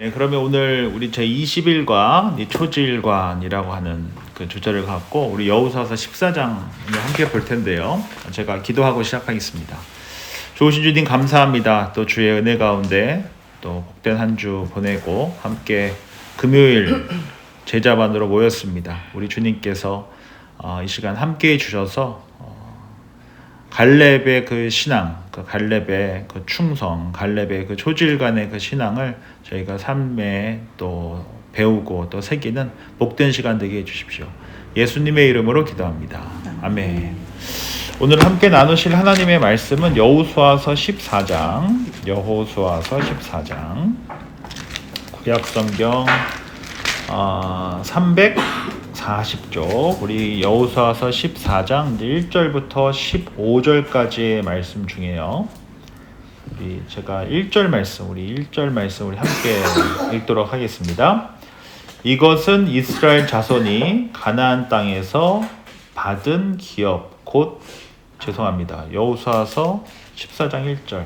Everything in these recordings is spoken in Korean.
네, 그러면 오늘 우리 제20일과 초지일관이라고 하는 그 주제를 갖고 우리 여호수아서 14장을 함께 볼 텐데요. 제가 기도하고 시작하겠습니다. 좋으신 주님 감사합니다. 또 주의 은혜 가운데 또 복된 한 주 보내고 함께 금요일 제자반으로 모였습니다. 우리 주님께서 이 시간 함께 해주셔서 갈렙의 그 신앙, 그 갈렙의 그 충성, 갈렙의 그 초지일관의 그 신앙을 저희가 삶에 또 배우고 또 새기는 복된 시간 되게 해주십시오. 예수님의 이름으로 기도합니다. 아멘. 오늘 함께 나누실 하나님의 말씀은 여호수아서 14장, 여호수아서 14장, 구약성경 340쪽, 우리 여호수아서 14장 1절부터 15절까지의 말씀 중에요. 제가 1절 말씀, 우리 1절 말씀 우리 함께 읽도록 하겠습니다. 이것은 이스라엘 자손이 가나안 땅에서 받은 기업, 곧 여호수아서 14장 1절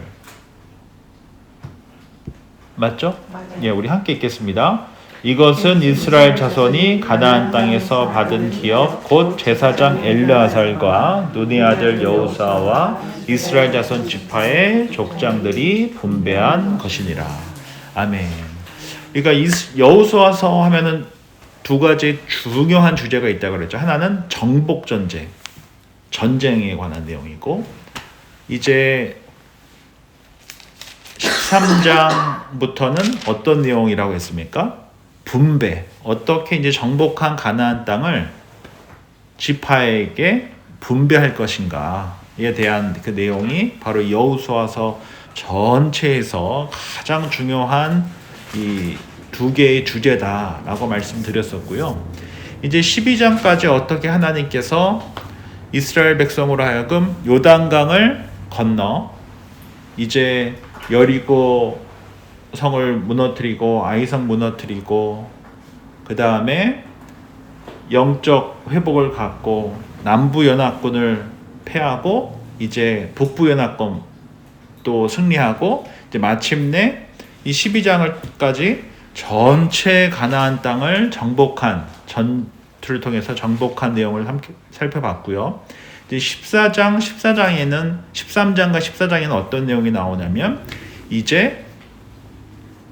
맞죠? 맞아요. 예, 우리 함께 읽겠습니다. 이것은 이스라엘 자손이 가나안 땅에서 받은 기업 곧 제사장 엘르아살과 눈의 아들 여호수아와 이스라엘 자손 지파의 족장들이 분배한 것이니라. 아멘. 그러니까 여호수아서 하면은 두 가지 중요한 주제가 있다고 그랬죠. 하나는 정복 전쟁, 전쟁에 관한 내용이고, 이제 13장부터는 어떤 내용이라고 했습니까? 분배. 어떻게 이제 정복한 가나안 땅을 지파에게 분배할 것인가에 대한 그 내용이 바로 여호수아서 전체에서 가장 중요한 이 두 개의 주제다라고 말씀드렸었고요. 이제 12장까지 어떻게 하나님께서 이스라엘 백성으로 하여금 요단강을 건너 이제 여리고 성을 무너뜨리고 아이성 무너뜨리고 그 다음에 영적 회복을 갖고 남부 연합군을 패하고 이제 북부 연합군 또 승리하고 이제 마침내 이 12장까지 전체 가나안 땅을 정복한 전투를 통해서 정복한 내용을 함께 살펴봤고요. 이제 13장과 14장에는 어떤 내용이 나오냐면 이제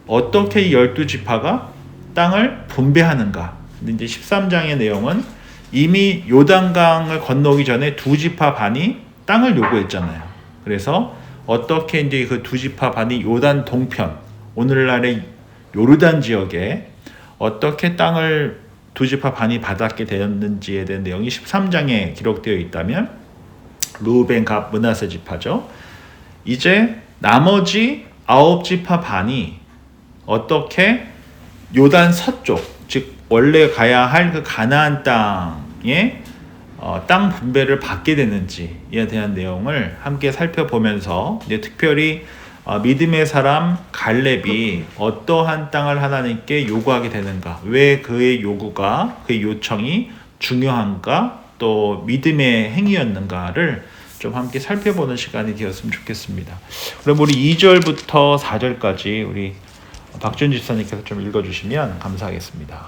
어떻게 12지파가 땅을 분배하는가. 근데 이제 13장의 내용은 이미 요단강을 건너기 전에 두 지파 반이 땅을 요구했잖아요. 그래서 어떻게 이제 그 두 지파 반이 요단 동편, 오늘날의 요르단 지역에 어떻게 땅을 두 지파 반이 받았게 되었는지에 대한 내용이 13장에 기록되어 있다면 루벤, 갓, 므낫세 지파죠. 이제 나머지 9지파 반이 어떻게 요단 서쪽, 즉 원래 가야 할 그 가나안 땅에 땅 분배를 받게 되는지에 대한 내용을 함께 살펴보면서 이제 특별히 믿음의 사람 갈렙이 어떠한 땅을 하나님께 요구하게 되는가, 왜 그의 요구가, 그의 요청이 중요한가, 또 믿음의 행위였는가를 좀 함께 살펴보는 시간이 되었으면 좋겠습니다. 그럼 우리 2절부터 4절까지 우리 박준 집사님께서 좀 읽어주시면 감사하겠습니다.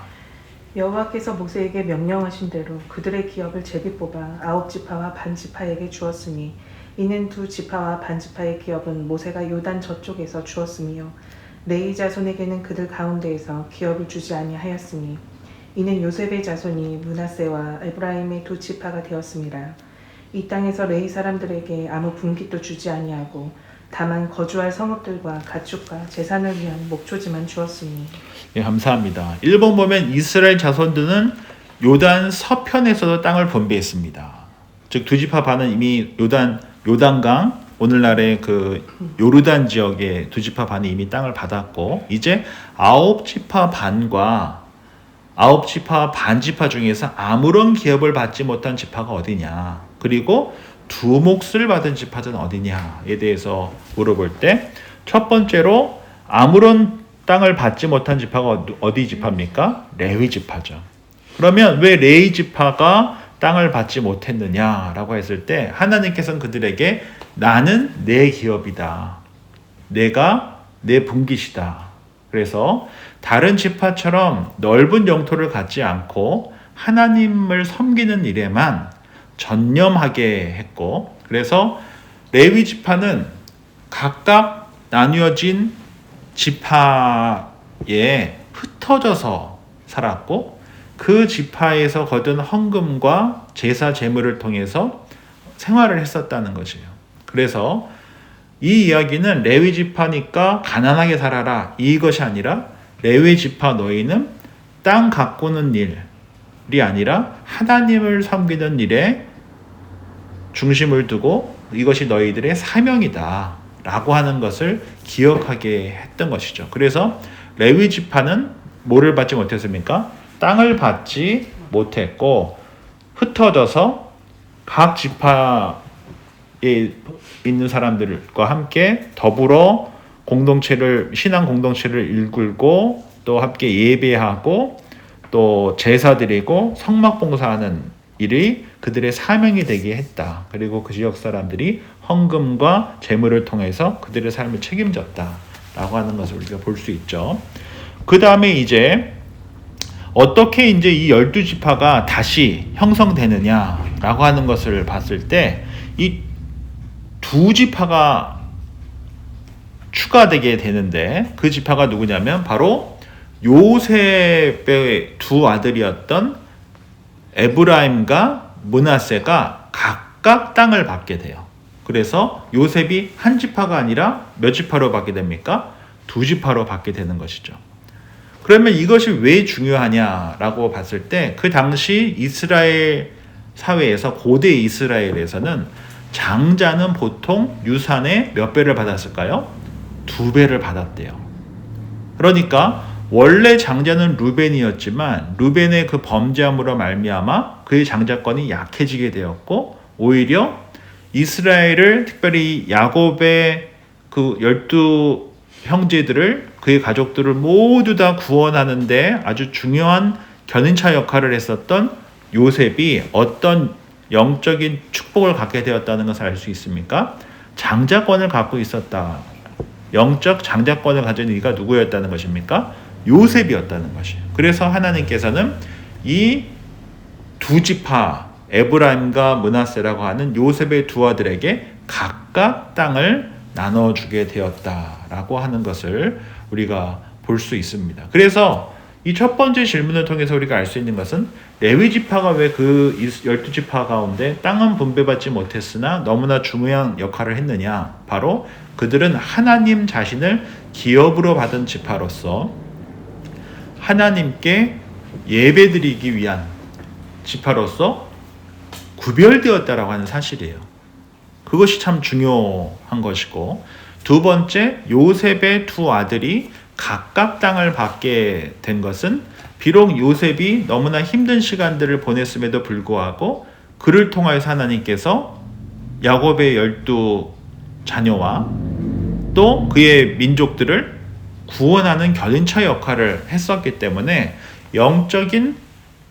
여호와께서 모세에게 명령하신 대로 그들의 기업을 제비 뽑아 9지파와 반지파에게 주었으니 이는 두 지파와 반지파의 기업은 모세가 요단 저쪽에서 주었으며 레위 자손에게는 그들 가운데에서 기업을 주지 아니하였으니 이는 요셉의 자손이 므낫세와 에브라임의 두 지파가 되었습니다. 이 땅에서 레위 사람들에게 아무 분깃도 주지 아니하고 다만 거주할 성읍들과 가축과 제산을 위한 목초지만 주었으니. 예, 감사합니다. 1번 보면 이스라엘 자손들은 요단 서편에서도 땅을 분배했습니다. 즉 두 지파 반은 이미 요단강, 오늘날의 그 요르단 지역의 두 지파 반이 이미 땅을 받았고, 이제 9지파 반과 9지파 반지파 중에서 아무런 기업을 받지 못한 지파가 어디냐, 그리고 두 몫을 받은 지파는 어디냐에 대해서 물어볼 때, 첫 번째로 아무런 땅을 받지 못한 지파가 어디 지파입니까? 레위 지파죠. 그러면 왜 레위 지파가 땅을 받지 못했느냐라고 했을 때, 하나님께서는 그들에게 나는 내 기업이다, 내가 내 분깃이다 그래서 다른 지파처럼 넓은 영토를 갖지 않고 하나님을 섬기는 일에만 전념하게 했고, 그래서 레위 지파는 각각 나뉘어진 지파에 흩어져서 살았고, 그 지파에서 거둔 헌금과 제사 제물을 통해서 생활을 했었다는 것이에요. 그래서 이 이야기는 레위 지파니까 가난하게 살아라 이것이 아니라, 레위 지파 너희는 땅 가꾸는 일이 아니라 하나님을 섬기는 일에 중심을 두고 이것이 너희들의 사명이다 라고 하는 것을 기억하게 했던 것이죠. 그래서 레위 지파는 뭐를 받지 못했습니까? 땅을 받지 못했고, 흩어져서 각 지파에 있는 사람들과 함께 더불어 신앙 공동체를 일굴고, 또 함께 예배하고, 또 제사 드리고 성막 봉사하는 일이 그들의 사명이 되게 했다. 그리고 그 지역 사람들이 헌금과 제물을 통해서 그들의 삶을 책임졌다라고 하는 것을 우리가 볼 수 있죠. 그 다음에 이제 어떻게 이제 이 12지파가 다시 형성되느냐라고 하는 것을 봤을 때, 이 두 지파가 추가되게 되는데, 그 지파가 누구냐면 바로 요셉의 두 아들이었던 에브라임과 므낫세가 각각 땅을 받게 돼요. 그래서 요셉이 한 지파가 아니라 몇 지파로 받게 됩니까? 두 지파로 받게 되는 것이죠. 그러면 이것이 왜 중요하냐라고 봤을 때, 그 당시 이스라엘 사회에서, 고대 이스라엘에서는 장자는 보통 유산의 몇 배를 받았을까요? 2배를 받았대요. 그러니까 원래 장자는 루벤이었지만 루벤의 그 범죄함으로 말미암아 그의 장자권이 약해지게 되었고, 오히려 이스라엘을, 특별히 야곱의 그 12 형제들을, 그의 가족들을 모두 다 구원하는데 아주 중요한 견인차 역할을 했었던 요셉이 어떤 영적인 축복을 갖게 되었다는 것을 알 수 있습니까? 장자권을 갖고 있었다. 영적 장자권을 가진 이가 누구였다는 것입니까? 요셉이었다는 것이에요. 그래서 하나님께서는 이 두 지파, 에브라임과 므낫세라고 하는 요셉의 두 아들에게 각각 땅을 나눠주게 되었다라고 하는 것을 우리가 볼 수 있습니다. 그래서 이 첫 번째 질문을 통해서 우리가 알 수 있는 것은, 레위 지파가 왜 그 12지파 가운데 땅은 분배받지 못했으나 너무나 중요한 역할을 했느냐? 바로 그들은 하나님 자신을 기업으로 받은 지파로서 하나님께 예배드리기 위한 지파로서 구별되었다라고 하는 사실이에요. 그것이 참 중요한 것이고, 두 번째, 요셉의 두 아들이 각각 땅을 받게 된 것은, 비록 요셉이 너무나 힘든 시간들을 보냈음에도 불구하고 그를 통하여서 하나님께서 야곱의 12 자녀와 또 그의 민족들을 구원하는 견인차 역할을 했었기 때문에 영적인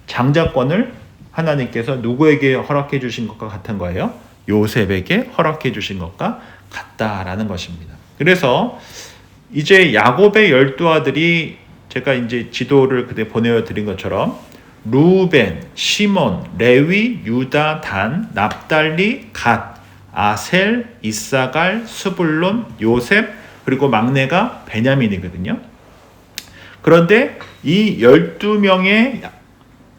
장자권을 하나님께서 누구에게 허락해 주신 것과 같은 거예요? 요셉에게 허락해 주신 것과 같다라는 것입니다. 그래서 이제 야곱의 12아들이, 제가 이제 지도를 그때 보내드린 것처럼 루벤, 시몬, 레위, 유다, 단, 납달리, 갓, 아셀, 이사갈, 스불론, 요셉, 그리고 막내가 베냐민이거든요. 그런데 이 12명의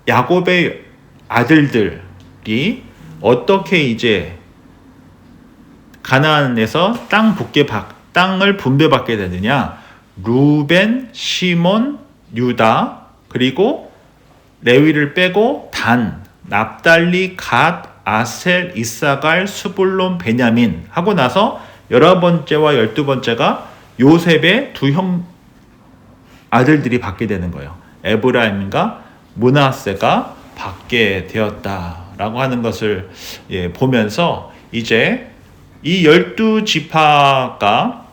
야곱의 아들들이 어떻게 이제 가나안에서 땅을 분배받게 되느냐? 루벤, 시몬, 유다, 그리고 레위를 빼고 단, 납달리, 갓, 아셀, 이사갈, 스불론, 베냐민 하고 나서 11번째와 12번째가 요셉의 두 형 아들들이 받게 되는 거예요. 에브라임과 므낫세가 받게 되었다라고 하는 것을 보면서, 이제 이 12지파가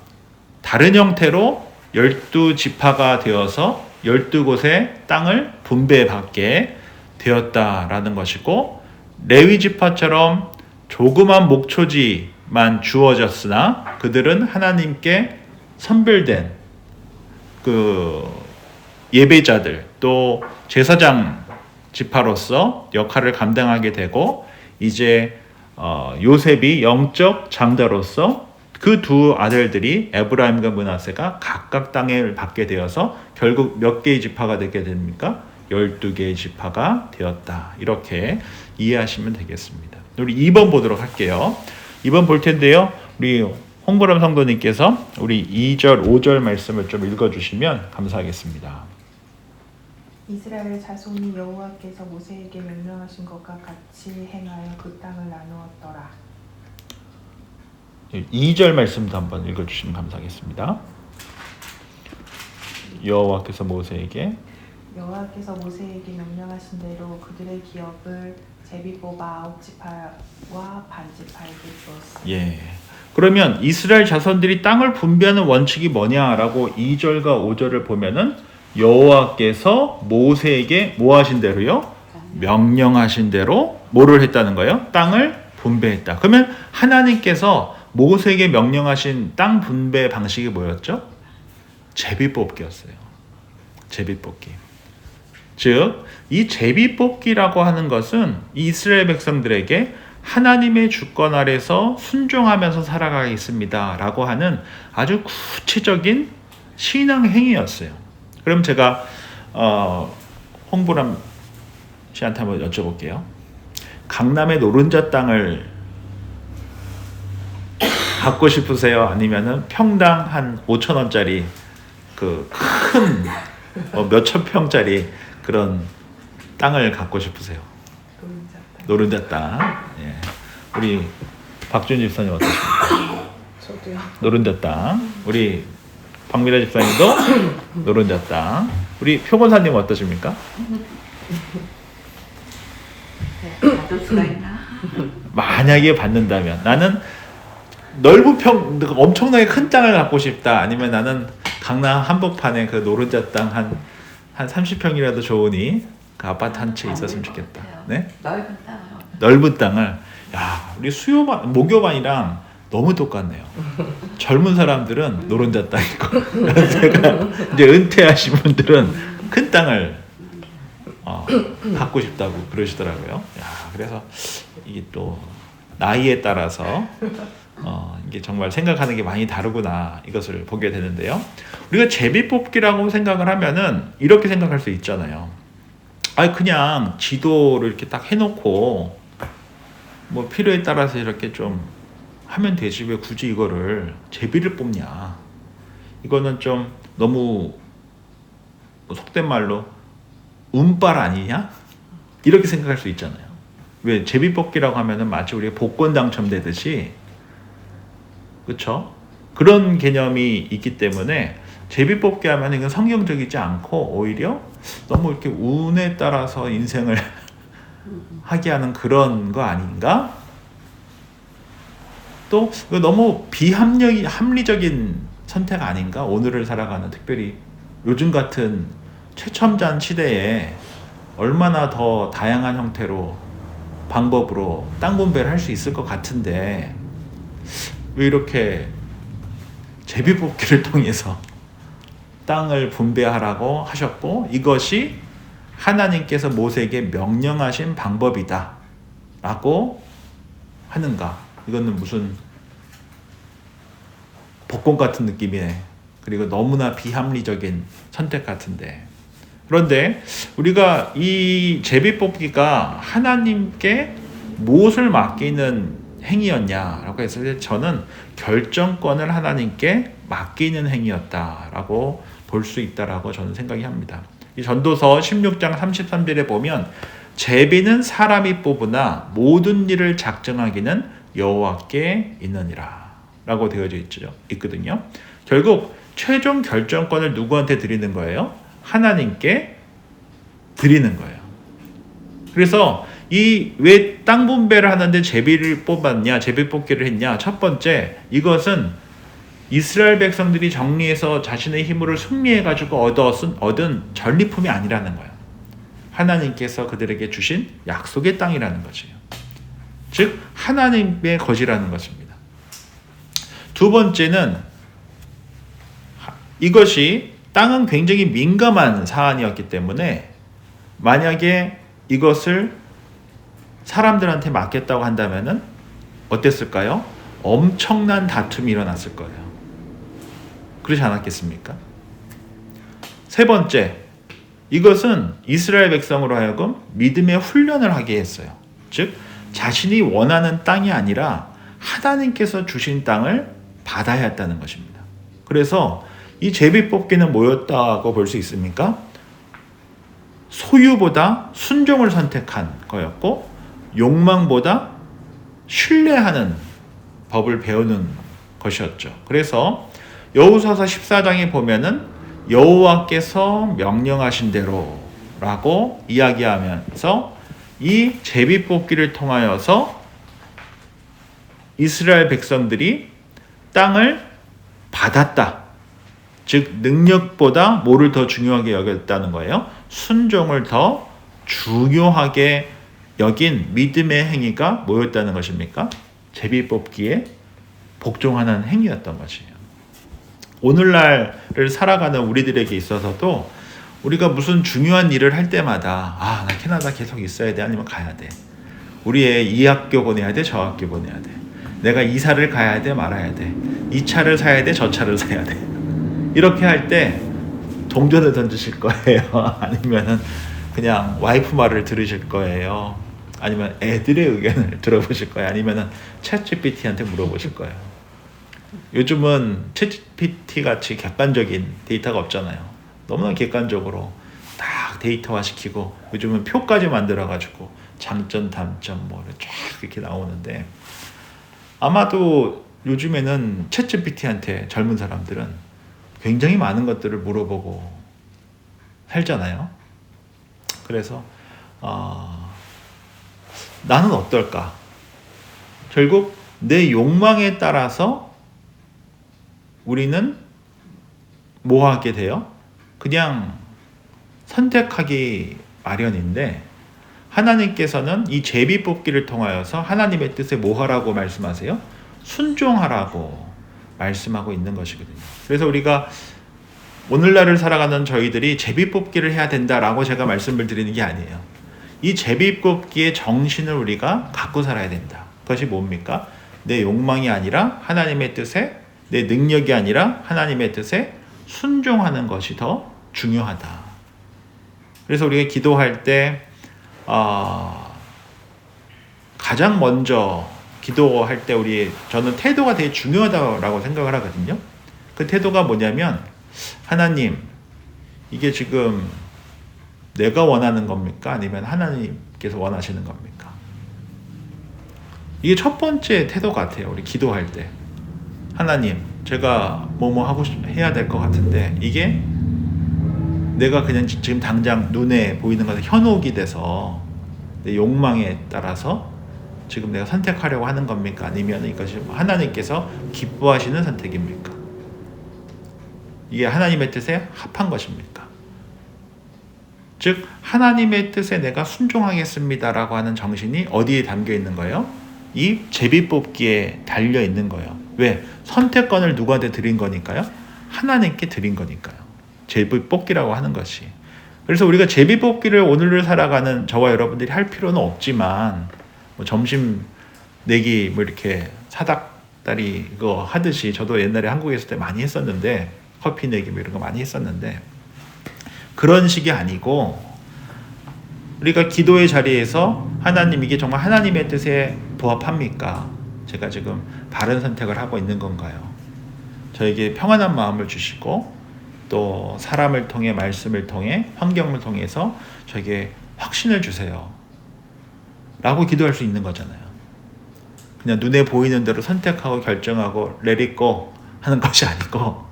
다른 형태로 12지파가 되어서 12곳의 땅을 분배받게 되었다라는 것이고, 레위 지파처럼 조그만 목초지만 주어졌으나 그들은 하나님께 선별된 그 예배자들 또 제사장 지파로서 역할을 감당하게 되고 이제 요셉이 영적 장자로서 그 두 아들들이 에브라임과 므낫세가 각각 땅을 받게 되어서 결국 몇 개의 지파가 되게 됩니까? 12개의 지파가 되었다. 이렇게 이해하시면 되겠습니다. 우리 2번 보도록 할게요. 2번 볼 텐데요. 우리 홍보람 성도님께서 우리 2절, 5절 말씀을 좀 읽어주시면 감사하겠습니다. 이스라엘 자손이 여호와께서 모세에게 명령하신 것과 같이 행하여 그 땅을 나누었더라. 2절 말씀도 한번 읽어주시면 감사하겠습니다. 여호와께서 모세에게 모세에게 명령하신 대로 그들의 기업을 제비 뽑아 9지파와 반지파에게 주었습니다. 예. 그러면 이스라엘 자손들이 땅을 분배하는 원칙이 뭐냐라고 2절과 5절을 보면은 여호와께서 모세에게 뭐 하신 대로요? 명령하신 대로 뭐를 했다는 거예요? 땅을 분배했다. 그러면 하나님께서 모세에게 명령하신 땅 분배 방식이 뭐였죠? 제비뽑기였어요. 제비뽑기. 즉, 이 제비뽑기라고 하는 것은 이스라엘 백성들에게 하나님의 주권 아래서 순종하면서 살아가겠습니다 라고 하는 아주 구체적인 신앙 행위였어요. 그럼 제가 홍보람 씨한테 한번 여쭤볼게요. 강남의 노른자 땅을 갖고 싶으세요? 아니면은 평당 한 5,000원짜리 그 큰 몇천 평짜리 그런 땅을 갖고 싶으세요? 노른자 땅. 예. 우리 박준 집사님 어떠십니까? 저도요. 노른자 땅. 우리 박미라 집사님도 노른자 땅. 우리 표본사님 어떠십니까? 받을 수가 있나? 만약에 받는다면 나는 넓은 엄청나게 큰 땅을 갖고 싶다. 아니면 나는 강남 한복판에 그 노른자 땅 한 30평이라도 좋으니 그 아파트 한 채 있었으면 좋겠다. 네? 넓은 땅을. 넓은 땅을. 야, 우리 모교반이랑 너무 똑같네요. 젊은 사람들은 노른자 땅이고 제가 이제 은퇴하신 분들은 큰 땅을 갖고 싶다고 그러시더라고요. 야, 그래서 이게 또 나이에 따라서 이게 정말 생각하는 게 많이 다르구나 이것을 보게 되는데요. 우리가 제비뽑기라고 생각을 하면은 이렇게 생각할 수 있잖아요. 아니 그냥 지도를 이렇게 딱 해놓고 뭐 필요에 따라서 이렇게 좀 하면 되지 왜 굳이 이거를 제비를 뽑냐? 이거는 좀 너무 속된 말로 운빨 아니냐? 이렇게 생각할 수 있잖아요. 왜 제비뽑기라고 하면은 마치 우리가 복권 당첨되듯이 그렇죠? 그런 개념이 있기 때문에 제비뽑기 하면 이건 성경적이지 않고 오히려 너무 이렇게 운에 따라서 인생을 하게 하는 그런 거 아닌가? 또 너무 합리적인 선택 아닌가? 오늘을 살아가는 특별히 요즘 같은 최첨단 시대에 얼마나 더 다양한 형태로 방법으로 땅 분배를 할 수 있을 것 같은데 왜 이렇게 제비뽑기를 통해서 땅을 분배하라고 하셨고 이것이 하나님께서 모세에게 명령하신 방법이다 라고 하는가? 이거는 무슨 복권 같은 느낌이네. 그리고 너무나 비합리적인 선택 같은데. 그런데 우리가 이 제비뽑기가 하나님께 무엇을 맡기는 행위였냐라고 했을 때 저는 결정권을 하나님께 맡기는 행위였다라고 볼 수 있다라고 저는 생각이 합니다. 이 전도서 16장 33절에 보면 제비는 사람이 뽑으나 모든 일을 작정하기는 여호와께 있느니라 라고 되어져 있거든요. 결국 최종 결정권을 누구한테 드리는 거예요? 하나님께 드리는 거예요. 그래서 이 왜 땅 분배를 하는데 제비를 뽑았냐, 제비 뽑기를 했냐? 첫 번째, 이것은 이스라엘 백성들이 정리해서 자신의 힘으로 승리해가지고 얻은 전리품이 아니라는 거예요. 하나님께서 그들에게 주신 약속의 땅이라는 거죠. 즉 하나님의 것이라는 것입니다. 두 번째는 이것이 땅은 굉장히 민감한 사안이었기 때문에 만약에 이것을 사람들한테 맡겼다고 한다면은 어땠을까요? 엄청난 다툼이 일어났을 거예요. 그렇지 않았겠습니까? 세 번째, 이것은 이스라엘 백성으로 하여금 믿음의 훈련을 하게 했어요. 즉, 자신이 원하는 땅이 아니라 하나님께서 주신 땅을 받아야 했다는 것입니다. 그래서 이 제비뽑기는 뭐였다고 볼 수 있습니까? 소유보다 순종을 선택한 거였고, 욕망보다 신뢰하는 법을 배우는 것이었죠. 그래서 여호수아서 14장에 보면은 여호와께서 명령하신 대로라고 이야기하면서 이 제비뽑기를 통하여서 이스라엘 백성들이 땅을 받았다. 즉 능력보다 뭐를 더 중요하게 여겼다는 거예요? 순종을 더 중요하게 여긴 믿음의 행위가 뭐였다는 것입니까? 제비뽑기에 복종하는 행위였던 것이에요. 오늘날을 살아가는 우리들에게 있어서도 우리가 무슨 중요한 일을 할 때마다 나 캐나다 계속 있어야 돼, 아니면 가야 돼. 우리 애 이 학교 보내야 돼, 저 학교 보내야 돼. 내가 이사를 가야 돼, 말아야 돼. 이 차를 사야 돼, 저 차를 사야 돼. 이렇게 할 때 동전을 던지실 거예요? 아니면은 그냥 와이프 말을 들으실 거예요? 아니면 애들의 의견을 들어보실 거예요? 아니면은 챗GPT한테 물어보실 거예요? 요즘은 챗GPT 같이 객관적인 데이터가 없잖아요. 너무나 객관적으로 딱 데이터화 시키고 요즘은 표까지 만들어가지고 장점, 단점 쫙 이렇게 나오는데, 아마도 요즘에는 챗GPT한테 젊은 사람들은 굉장히 많은 것들을 물어보고 살잖아요. 그래서 나는 어떨까? 결국 내 욕망에 따라서 우리는 뭐 하게 돼요? 그냥 선택하기 마련인데, 하나님께서는 이 제비뽑기를 통하여서 하나님의 뜻에 뭐 하라고 말씀하세요? 순종하라고 말씀하고 있는 것이거든요. 그래서 우리가 오늘날을 살아가는 저희들이 제비뽑기를 해야 된다라고 제가 말씀을 드리는 게 아니에요. 이 제비뽑기의 정신을 우리가 갖고 살아야 된다. 그것이 뭡니까? 내 욕망이 아니라 하나님의 뜻에, 내 능력이 아니라 하나님의 뜻에 순종하는 것이 더 중요하다. 그래서 우리가 기도할 때 가장 먼저 기도할 때 저는 태도가 되게 중요하다고 생각을 하거든요. 그 태도가 뭐냐면, 하나님, 이게 지금 내가 원하는 겁니까? 아니면 하나님께서 원하시는 겁니까? 이게 첫 번째 태도 같아요. 우리 기도할 때. 하나님, 제가 뭐뭐 해야 될 것 같은데 이게 내가 그냥 지금 당장 눈에 보이는 것에 현혹이 돼서 내 욕망에 따라서 지금 내가 선택하려고 하는 겁니까? 아니면 이것이 하나님께서 기뻐하시는 선택입니까? 이게 하나님의 뜻에 합한 것입니까? 즉 하나님의 뜻에 내가 순종하겠습니다라고 하는 정신이 어디에 담겨 있는 거예요? 이 제비뽑기에 달려 있는 거예요. 왜? 선택권을 누구한테 드린 거니까요? 하나님께 드린 거니까요. 제비뽑기라고 하는 것이. 그래서 우리가 제비뽑기를 오늘을 살아가는 저와 여러분들이 할 필요는 없지만, 점심 내기 이렇게 사닥다리 이거 하듯이 저도 옛날에 한국에 있을 때 많이 했었는데, 커피 내기 이런 거 많이 했었는데, 그런 식이 아니고 우리가 기도의 자리에서 하나님, 이게 정말 하나님의 뜻에 부합합니까? 제가 지금 바른 선택을 하고 있는 건가요? 저에게 평안한 마음을 주시고 또 사람을 통해, 말씀을 통해, 환경을 통해서 저에게 확신을 주세요 라고 기도할 수 있는 거잖아요. 그냥 눈에 보이는 대로 선택하고 결정하고 let it go 하는 것이 아니고,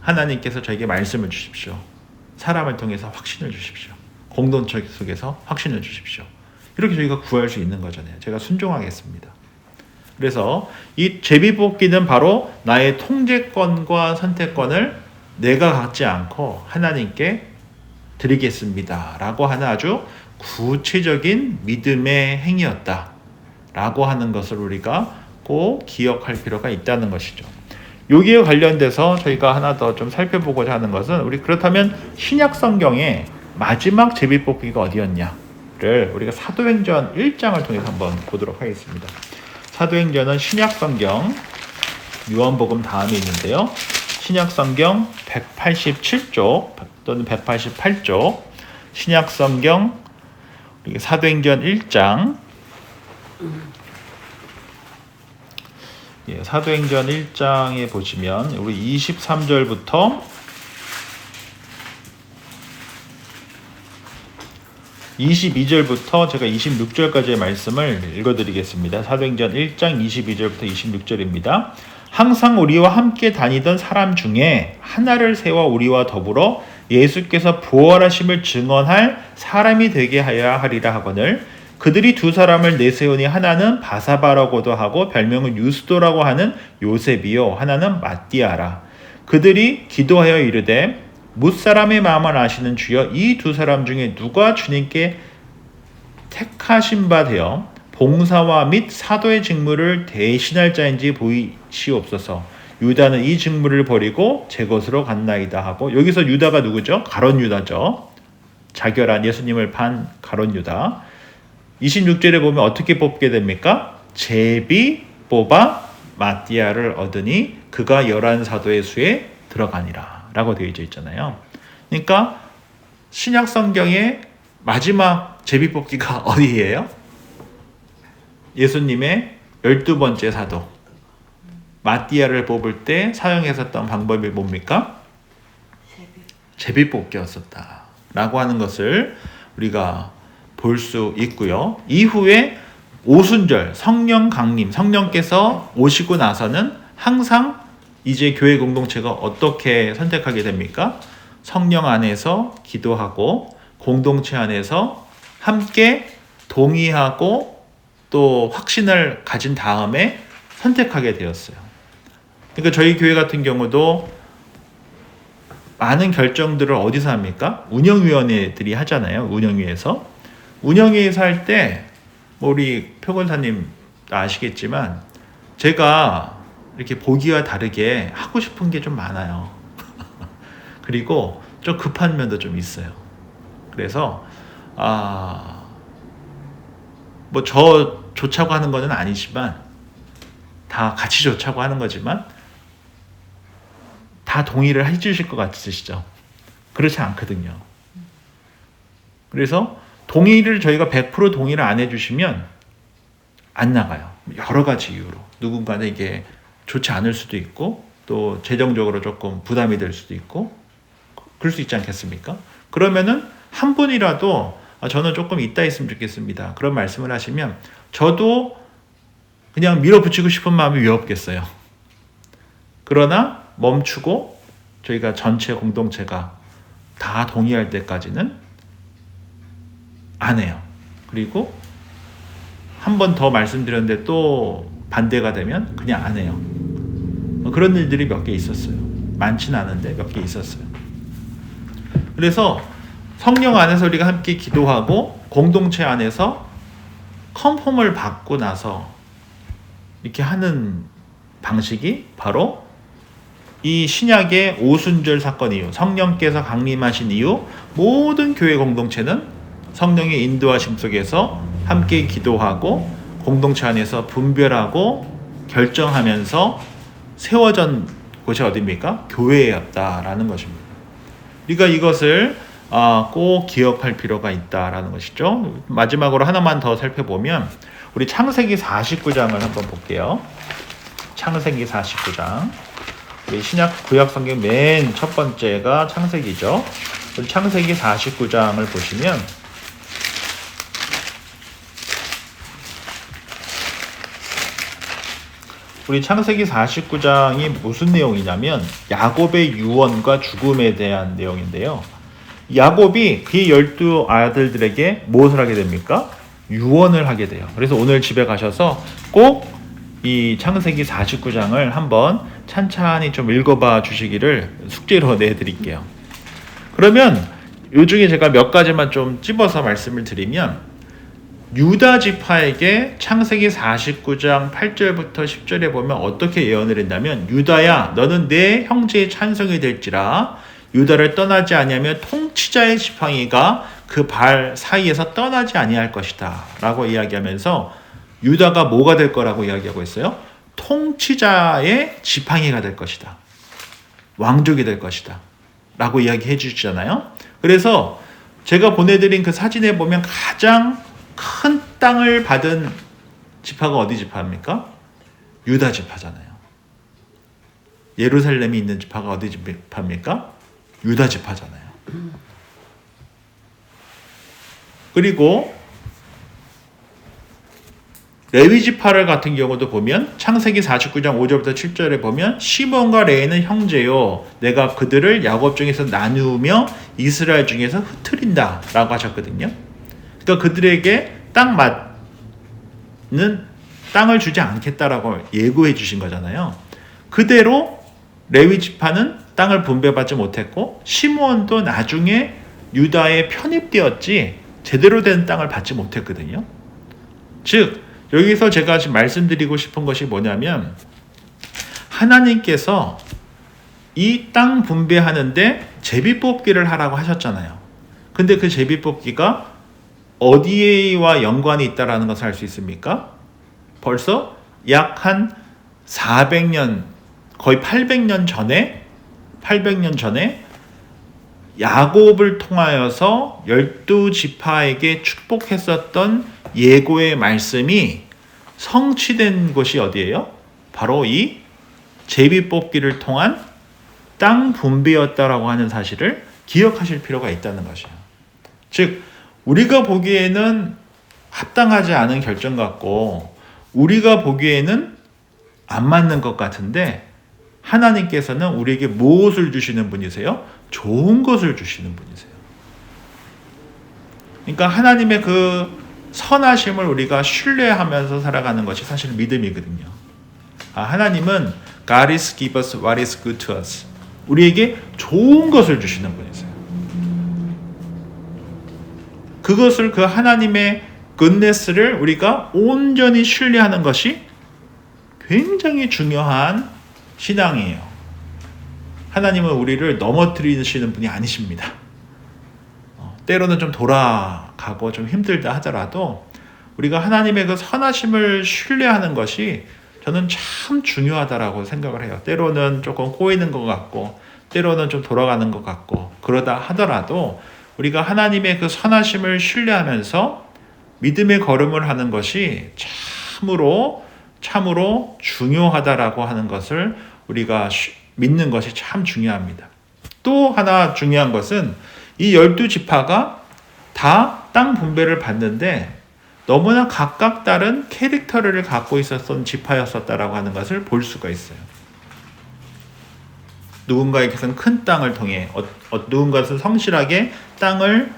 하나님께서 저에게 말씀을 주십시오. 사람을 통해서 확신을 주십시오. 공동체 속에서 확신을 주십시오. 이렇게 저희가 구할 수 있는 거잖아요. 제가 순종하겠습니다. 그래서 이 제비뽑기는 바로 나의 통제권과 선택권을 내가 갖지 않고 하나님께 드리겠습니다 라고 하는 아주 구체적인 믿음의 행위였다 라고 하는 것을 우리가 꼭 기억할 필요가 있다는 것이죠. 여기에 관련돼서 저희가 하나 더 좀 살펴보고자 하는 것은 우리 그렇다면 신약 성경의 마지막 제비뽑기가 어디였냐를 우리가 사도행전 1장을 통해서 한번 보도록 하겠습니다. 사도행전은 신약 성경 요한복음 다음에 있는데요. 신약 성경 187쪽 또는 188쪽 신약 성경 사도행전 1장 사도행전 1장에 보시면 우리 23절부터 22절부터 제가 26절까지의 말씀을 읽어드리겠습니다. 사도행전 1장 22절부터 26절입니다. 항상 우리와 함께 다니던 사람 중에 하나를 세워 우리와 더불어 예수께서 부활하심을 증언할 사람이 되게 하여야 하리라 하거늘 그들이 두 사람을 내세우니 하나는 바사바라고도 하고 별명은 유스도라고 하는 요셉이요 하나는 마띠아라. 그들이 기도하여 이르되 뭇사람의 마음을 아시는 주여 이 두 사람 중에 누가 주님께 택하신 바 되어 봉사와 및 사도의 직무를 대신할 자인지 보이시옵소서. 유다는 이 직무를 버리고 제 것으로 갔나이다 하고 여기서 유다가 누구죠? 가룟 유다죠. 자결한 예수님을 판 가룟 유다. 26절에 보면 어떻게 뽑게 됩니까? 제비 뽑아 마띠아를 얻으니 그가 11사도의 수에 들어가니라 라고 되어 있잖아요. 그러니까 신약 성경의 마지막 제비 뽑기가 어디예요? 예수님의 12번째 사도 마띠아를 뽑을 때 사용했었던 방법이 뭡니까? 제비 뽑기였었다 라고 하는 것을 우리가 볼 수 있고요. 이후에 오순절 성령 강림, 성령께서 오시고 나서는 항상 이제 교회 공동체가 어떻게 선택하게 됩니까? 성령 안에서 기도하고 공동체 안에서 함께 동의하고 또 확신을 가진 다음에 선택하게 되었어요. 그러니까 저희 교회 같은 경우도 많은 결정들을 어디서 합니까? 운영위원회들이 하잖아요. 운영위에서. 운영회에서 할 때 우리 표건사님 아시겠지만 제가 이렇게 보기와 다르게 하고 싶은 게 좀 많아요. 그리고 좀 급한 면도 좀 있어요. 그래서 뭐 저 좋자고 하는 거는 아니지만 다 같이 좋자고 하는 거지만 다 동의를 해주실 것 같으시죠? 그렇지 않거든요. 그래서 동의를 저희가 100% 동의를 안 해주시면 안 나가요. 여러 가지 이유로. 누군가는 이게 좋지 않을 수도 있고 또 재정적으로 조금 부담이 될 수도 있고 그럴 수 있지 않겠습니까? 그러면은 한 분이라도 저는 조금 이따 있으면 좋겠습니다. 그런 말씀을 하시면 저도 그냥 밀어붙이고 싶은 마음이 왜 없겠어요. 그러나 멈추고 저희가 전체 공동체가 다 동의할 때까지는 안 해요. 그리고 한 번 더 말씀드렸는데 또 반대가 되면 그냥 안 해요. 그런 일들이 몇 개 있었어요. 많지는 않은데 몇 개 있었어요. 그래서 성령 안에서 우리가 함께 기도하고 공동체 안에서 컨펌을 받고 나서 이렇게 하는 방식이 바로 이 신약의 오순절 사건 이후 성령께서 강림하신 이후 모든 교회 공동체는 성령의 인도하심 속에서 함께 기도하고 공동체 안에서 분별하고 결정하면서 세워진 곳이 어디입니까? 교회였다라는 것입니다. 우리가 이것을 꼭 기억할 필요가 있다라는 것이죠. 마지막으로 하나만 더 살펴보면 우리 창세기 49장을 한번 볼게요. 창세기 49장. 우리 신약 구약 성경 맨 첫 번째가 창세기죠. 우리 창세기 49장을 보시면 우리 창세기 49장이 무슨 내용이냐면 야곱의 유언과 죽음에 대한 내용인데요. 야곱이 그의 12 아들들에게 무엇을 하게 됩니까? 유언을 하게 돼요. 그래서 오늘 집에 가셔서 꼭 이 창세기 49장을 한번 찬찬히 좀 읽어봐 주시기를 숙제로 내드릴게요. 그러면 이 중에 제가 몇 가지만 좀 찝어서 말씀을 드리면 유다 지파에게 창세기 49장 8절부터 10절에 보면 어떻게 예언을 했냐면 유다야 너는 내 형제의 찬송이 될지라 유다를 떠나지 아니하며 통치자의 지팡이가 그 발 사이에서 떠나지 아니할 것이다 라고 이야기하면서 유다가 뭐가 될 거라고 이야기하고 있어요? 통치자의 지팡이가 될 것이다. 왕족이 될 것이다 라고 이야기해 주시잖아요. 그래서 제가 보내드린 그 사진에 보면 가장 큰 땅을 받은 지파가 어디 지파입니까? 유다 지파잖아요. 예루살렘이 있는 지파가 어디 지파입니까? 유다 지파잖아요. 그리고 레위 지파를 같은 경우도 보면 창세기 49장 5절부터 7절에 보면 시몬과 레위는 형제요 내가 그들을 야곱 중에서 나누며 이스라엘 중에서 흩트린다 라고 하셨거든요. 그러니까 그들에게 딱 맞는 땅을 주지 않겠다라고 예고해 주신 거잖아요. 그대로 레위 지파는 땅을 분배받지 못했고 시므온도 나중에 유다에 편입되었지 제대로 된 땅을 받지 못했거든요. 즉 여기서 제가 지금 말씀드리고 싶은 것이 뭐냐면 하나님께서 이 땅 분배하는데 제비뽑기를 하라고 하셨잖아요. 근데 그 제비뽑기가 어디와 연관이 있다라는 것을 알 수 있습니까? 벌써 약 한 400년 거의 800년 전에 야곱을 통하여서 12지파에게 축복했었던 예고의 말씀이 성취된 곳이 어디예요? 바로 이 제비뽑기를 통한 땅 분배였다라고 하는 사실을 기억하실 필요가 있다는 것이에요. 즉 우리가 보기에는 합당하지 않은 결정 같고 우리가 보기에는 안 맞는 것 같은데 하나님께서는 우리에게 무엇을 주시는 분이세요? 좋은 것을 주시는 분이세요. 그러니까 하나님의 그 선하심을 우리가 신뢰하면서 살아가는 것이 사실 믿음이거든요. 하나님은 God is give us what is good to us. 우리에게 좋은 것을 주시는 분이세요. 그것을 그 하나님의 goodness를 우리가 온전히 신뢰하는 것이 굉장히 중요한 신앙이에요. 하나님은 우리를 넘어뜨리시는 분이 아니십니다. 때로는 좀 돌아가고 좀 힘들다 하더라도 우리가 하나님의 그 선하심을 신뢰하는 것이 저는 참 중요하다라고 생각을 해요. 때로는 조금 꼬이는 것 같고 때로는 좀 돌아가는 것 같고 그러다 하더라도 우리가 하나님의 그 선하심을 신뢰하면서 믿음의 걸음을 하는 것이 참으로 중요하다라고 하는 것을 우리가 믿는 것이 참 중요합니다. 또 하나 중요한 것은 이 12지파가 다 땅 분배를 받는데 너무나 각각 다른 캐릭터를 갖고 있었던 지파였었다라고 하는 것을 볼 수가 있어요. 누군가에게서는 큰 땅을 통해 누군가는 성실하게 땅을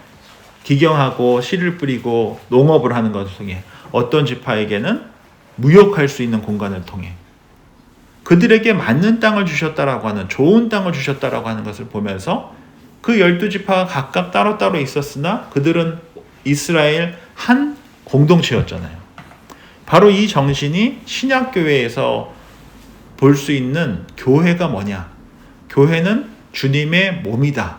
기경하고 씨를 뿌리고 농업을 하는 것을 통해 어떤 지파에게는 무역할 수 있는 공간을 통해 그들에게 맞는 땅을 주셨다라고 하는 좋은 땅을 주셨다라고 하는 것을 보면서 그 12지파가 각각 따로따로 있었으나 그들은 이스라엘 한 공동체였잖아요. 바로 이 정신이 신약교회에서 볼 수 있는 교회가 뭐냐? 교회는 주님의 몸이다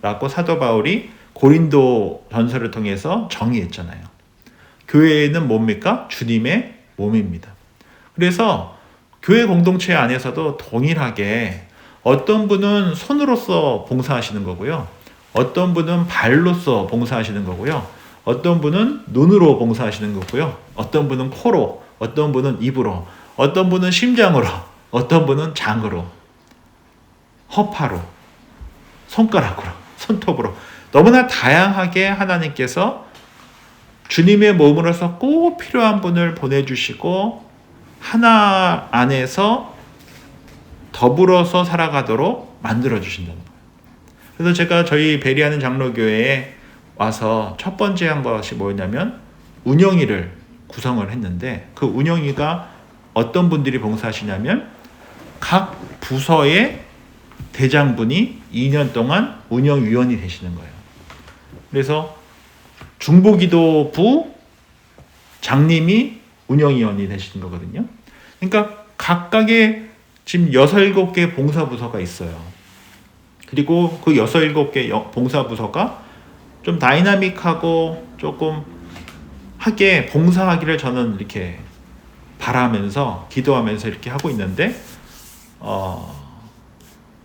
라고 사도 바울이 고린도 전서를 통해서 정의했잖아요. 교회는 뭡니까? 주님의 몸입니다. 그래서 교회 공동체 안에서도 동일하게 어떤 분은 손으로서 봉사하시는 거고요. 어떤 분은 발로서 봉사하시는 거고요. 어떤 분은 눈으로 봉사하시는 거고요. 어떤 분은 코로, 어떤 분은 입으로, 어떤 분은 심장으로, 어떤 분은 장으로, 허파로, 손가락으로, 손톱으로 너무나 다양하게 하나님께서 주님의 몸으로서 꼭 필요한 분을 보내주시고 하나 안에서 더불어서 살아가도록 만들어주신다는 거예요. 그래서 제가 저희 베리하는 장로교회에 와서 첫 번째 한 것이 뭐였냐면 운영위를 구성을 했는데 그 운영위가 어떤 분들이 봉사하시냐면 각 부서의 대장분이 2년 동안 운영위원이 되시는 거예요. 그래서 중보기도부 장님이 운영위원이 되시는 거거든요. 그러니까 각각의 지금 6, 7개 봉사부서가 있어요. 그리고 그 6, 7개 봉사부서가 좀 다이나믹하고 조금 하게 봉사하기를 저는 이렇게 바라면서 기도하면서 이렇게 하고 있는데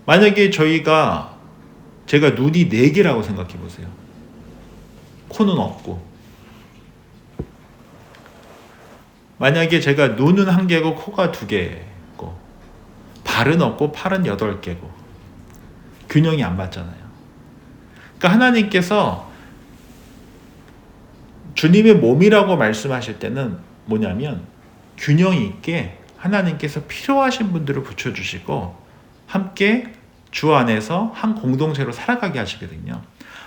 만약에 제가 눈이 4개라고 생각해 보세요. 코는 없고 만약에 제가 눈은 1개고 코가 2개고 발은 없고 팔은 8개고 균형이 안 맞잖아요. 그러니까 하나님께서 주님의 몸이라고 말씀하실 때는 뭐냐면 균형 있게 하나님께서 필요하신 분들을 붙여주시고 함께 주 안에서 한 공동체로 살아가게 하시거든요.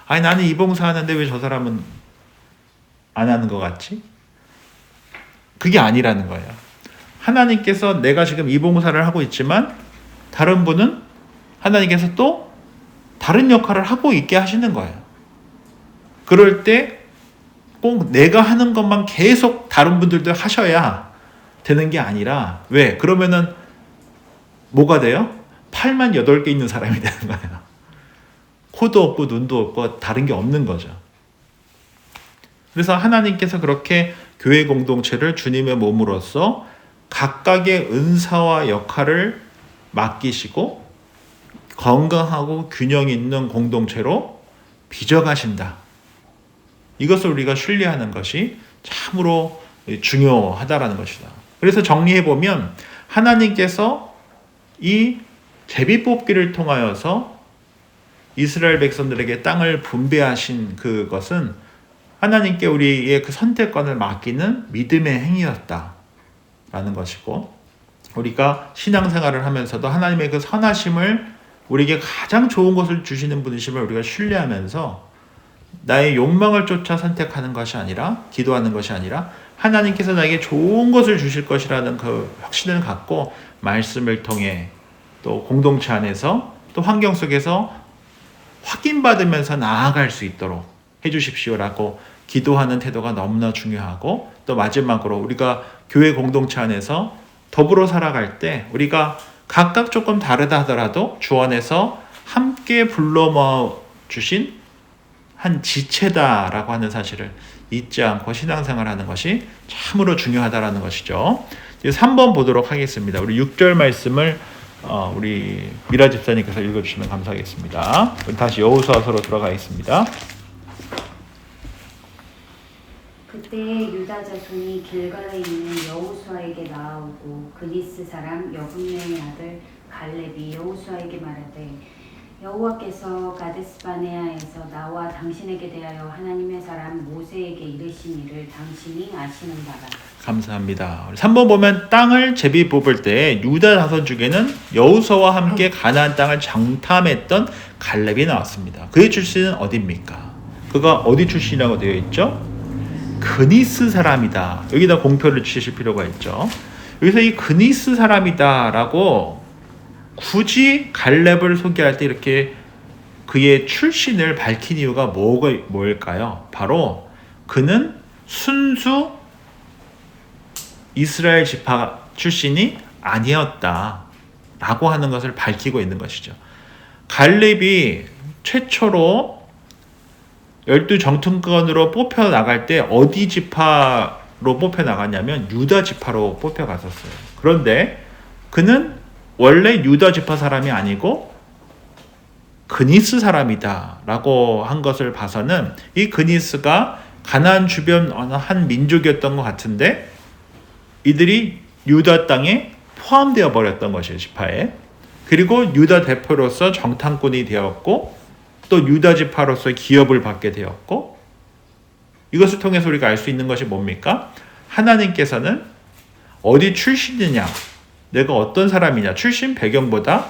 아니 나는 이 봉사하는데 왜 저 사람은 안 하는 것 같지? 그게 아니라는 거예요. 하나님께서 내가 지금 이 봉사를 하고 있지만 다른 분은 하나님께서 또 다른 역할을 하고 있게 하시는 거예요. 그럴 때 꼭 내가 하는 것만 계속 다른 분들도 하셔야 되는 게 아니라 왜? 그러면은 뭐가 돼요? 팔만 8개 있는 사람이 되는 거예요. 코도 없고 눈도 없고 다른 게 없는 거죠. 그래서 하나님께서 그렇게 교회 공동체를 주님의 몸으로서 각각의 은사와 역할을 맡기시고 건강하고 균형 있는 공동체로 빚어가신다. 이것을 우리가 신뢰하는 것이 참으로 중요하다라는 것이다. 그래서 정리해보면 하나님께서 이 제비뽑기를 통하여서 이스라엘 백성들에게 땅을 분배하신 그것은 하나님께 우리의 그 선택권을 맡기는 믿음의 행위였다라는 것이고 우리가 신앙생활을 하면서도 하나님의 그 선하심을 우리에게 가장 좋은 것을 주시는 분이심을 우리가 신뢰하면서 나의 욕망을 쫓아 선택하는 것이 아니라 기도하는 것이 아니라 하나님께서 나에게 좋은 것을 주실 것이라는 그 확신을 갖고 말씀을 통해 또 공동체 안에서 또 환경 속에서 확인받으면서 나아갈 수 있도록 해주십시오라고 기도하는 태도가 너무나 중요하고 또 마지막으로 우리가 교회 공동체 안에서 더불어 살아갈 때 우리가 각각 조금 다르다 하더라도 주 안에서 함께 불러 모아 주신 한 지체다라고 하는 사실을 잊지 않고 신앙생활하는 것이 참으로 중요하다라는 것이죠. 이제 3번 보도록 하겠습니다. 우리 6절 말씀을 우리 미라 집사님께서 읽어주시면 감사하겠습니다. 우리 다시 여호수아서로 들어가겠습니다. 그때 유다 자손이 길갈에 있는 여호수아에게 나아오고 그니스 사람 여분네의 아들 갈렙이 여호수아에게 말하되 여호와께서 가데스바네아에서 나와 당신에게 대하여 하나님의 사람 모세에게 이르신 일을 당신이 아시는 바라. 감사합니다. 3번 보면 땅을 제비 뽑을 때 유다 자손 중에는 여호수아와 함께 가나안 땅을 장탐했던 갈렙이 나왔습니다. 그의 출신은 어디입니까? 그가 어디 출신이라고 되어 있죠? 그니스 사람이다. 여기다 공표를 주실 필요가 있죠. 여기서 이 그니스 사람이다라고 굳이 갈렙을 소개할 때 이렇게 그의 출신을 밝힌 이유가 뭘까요? 바로 그는 순수 이스라엘 지파 출신이 아니었다라고 하는 것을 밝히고 있는 것이죠. 갈렙이 최초로 12정통권으로 뽑혀 나갈 때 어디 지파로 뽑혀 나갔냐면 유다 지파로 뽑혀 갔었어요. 그런데 그는 원래 유다 지파 사람이 아니고 그니스 사람이다 라고 한 것을 봐서는 이 그니스가 가나안 주변 어느 한 민족이었던 것 같은데 이들이 유다 땅에 포함되어 버렸던 것이에요. 지파에. 그리고 유다 대표로서 정탐꾼이 되었고 또 유다 지파로서 기업을 받게 되었고 이것을 통해서 우리가 알 수 있는 것이 뭡니까? 하나님께서는 어디 출신이냐 내가 어떤 사람이냐 출신 배경보다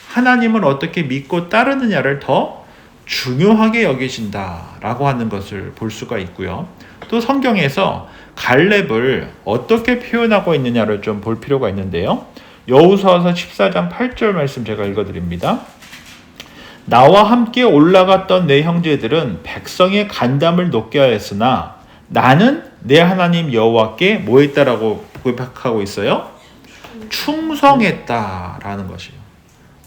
하나님을 어떻게 믿고 따르느냐를 더 중요하게 여기신다라고 하는 것을 볼 수가 있고요. 또 성경에서 갈렙을 어떻게 표현하고 있느냐를 좀 볼 필요가 있는데요. 여호수아서 14장 8절 말씀 제가 읽어드립니다. 나와 함께 올라갔던 내 형제들은 백성의 간담을 높게 하였으나 나는 내 하나님 여호와께 뭐 했다라고 고백하고 있어요? 충성했다라는 것이에요.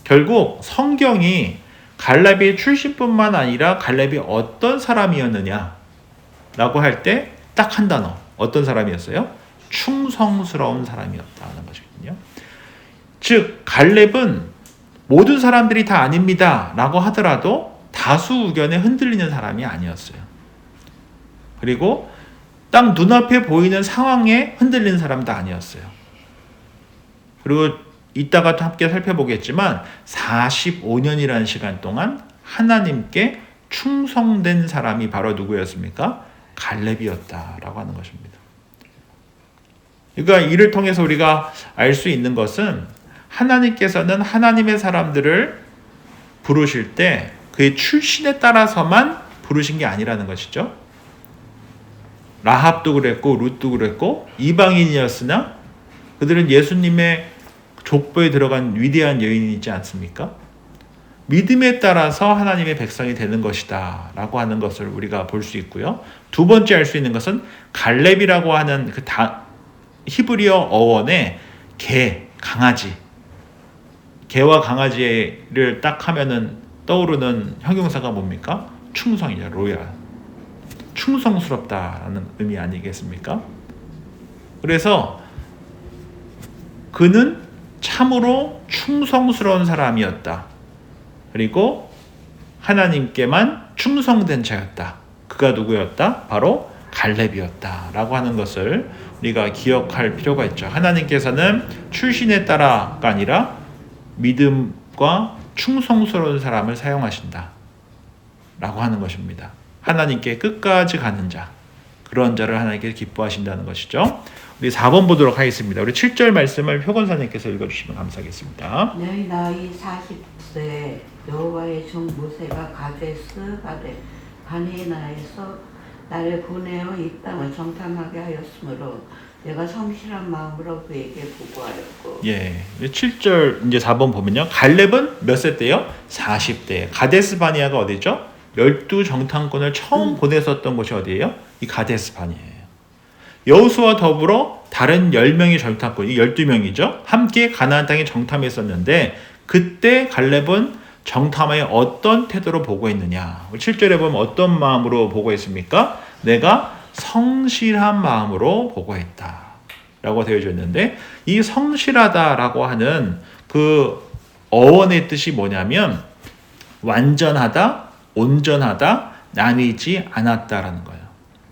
결국 성경이 갈렙의 출신뿐만 아니라 갈렙이 어떤 사람이었느냐 라고 할 때 딱 한 단어, 어떤 사람이었어요? 충성스러운 사람이었다는 것이거든요. 즉 갈렙은 모든 사람들이 다 아닙니다 라고 하더라도 다수 의견에 흔들리는 사람이 아니었어요. 그리고 딱 눈앞에 보이는 상황에 흔들리는 사람도 아니었어요. 그리고 이따가 또 함께 살펴보겠지만 45년이라는 시간 동안 하나님께 충성된 사람이 바로 누구였습니까? 갈렙이었다라고 하는 것입니다. 그러니까 이를 통해서 우리가 알 수 있는 것은 하나님께서는 하나님의 사람들을 부르실 때 그의 출신에 따라서만 부르신 게 아니라는 것이죠. 라합도 그랬고 룻도 그랬고 이방인이었으나 그들은 예수님의 족보에 들어간 위대한 여인이지 않습니까? 믿음에 따라서 하나님의 백성이 되는 것이다 라고 하는 것을 우리가 볼 수 있고요. 두 번째 알 수 있는 것은 갈렙이라고 하는 그 히브리어 어원에 개, 강아지, 개와 강아지를 딱 하면은 떠오르는 형용사가 뭡니까? 충성이죠. 로얄. 충성스럽다라는 의미 아니겠습니까? 그래서 그는 참으로 충성스러운 사람이었다. 그리고 하나님께만 충성된 자였다. 그가 누구였다? 바로 갈렙이었다. 라고 하는 것을 우리가 기억할 필요가 있죠. 하나님께서는 출신에 따라가 아니라 믿음과 충성스러운 사람을 사용하신다. 라고 하는 것입니다. 하나님께 끝까지 가는 자, 그런 자를 하나님께 기뻐하신다는 것이죠. 우리 4번 보도록 하겠습니다. 우리 7절 말씀을 표건사님께서 읽어주시면 감사하겠습니다. 너희 나이 40세 여호와의 종 모세가 가데스 바네나에서 나를 보내어 이 땅을 정탐하게 하였으므로 내가 성실한 마음으로 그에게 보고하였고. 예, 7절 이제 4번 보면요. 갈렙은 몇 세 때요? 40대. 가데스 바니아가 어디죠? 12정탐꾼을 처음 보냈었던 곳이 어디예요? 이 가데스 바니아예요. 여호수아와 더불어 다른 10명의 정탐꾼, 이 12명이죠. 함께 가나안 땅에 정탐했었는데 그때 갈렙은 정탐에 어떤 태도로 보고했느냐. 7절에 보면 어떤 마음으로 보고했습니까? 내가 성실한 마음으로 보고했다 라고 되어져 있는데 이 성실하다라고 하는 그 어원의 뜻이 뭐냐면 완전하다, 온전하다, 나뉘지 않았다라는 거예요.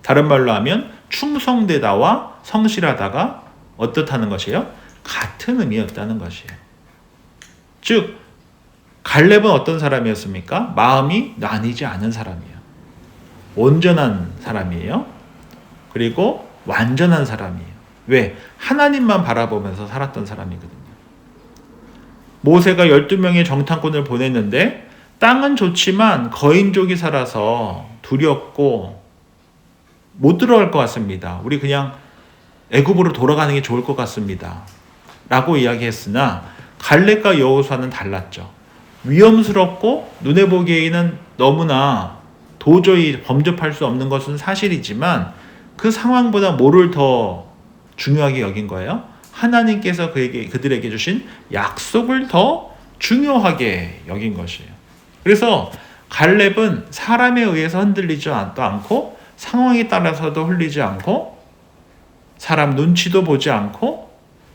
다른 말로 하면 충성되다와 성실하다가 어떻다는 것이에요? 같은 의미였다는 것이에요. 즉 갈렙은 어떤 사람이었습니까? 마음이 나뉘지 않은 사람이에요. 온전한 사람이에요. 그리고 완전한 사람이에요. 왜? 하나님만 바라보면서 살았던 사람이거든요. 모세가 12명의 정탐꾼을 보냈는데 땅은 좋지만 거인족이 살아서 두렵고 못 들어갈 것 같습니다. 우리 그냥 애굽으로 돌아가는 게 좋을 것 같습니다. 라고 이야기했으나 갈렙과 여호수아는 달랐죠. 위험스럽고 눈에 보기에는 너무나 도저히 범접할 수 없는 것은 사실이지만 그 상황보다 뭐를 더 중요하게 여긴 거예요? 하나님께서 그들에게 주신 약속을 더 중요하게 여긴 것이에요. 그래서 갈렙은 사람에 의해서 흔들리지 않고 상황에 따라서도 흘리지 않고 사람 눈치도 보지 않고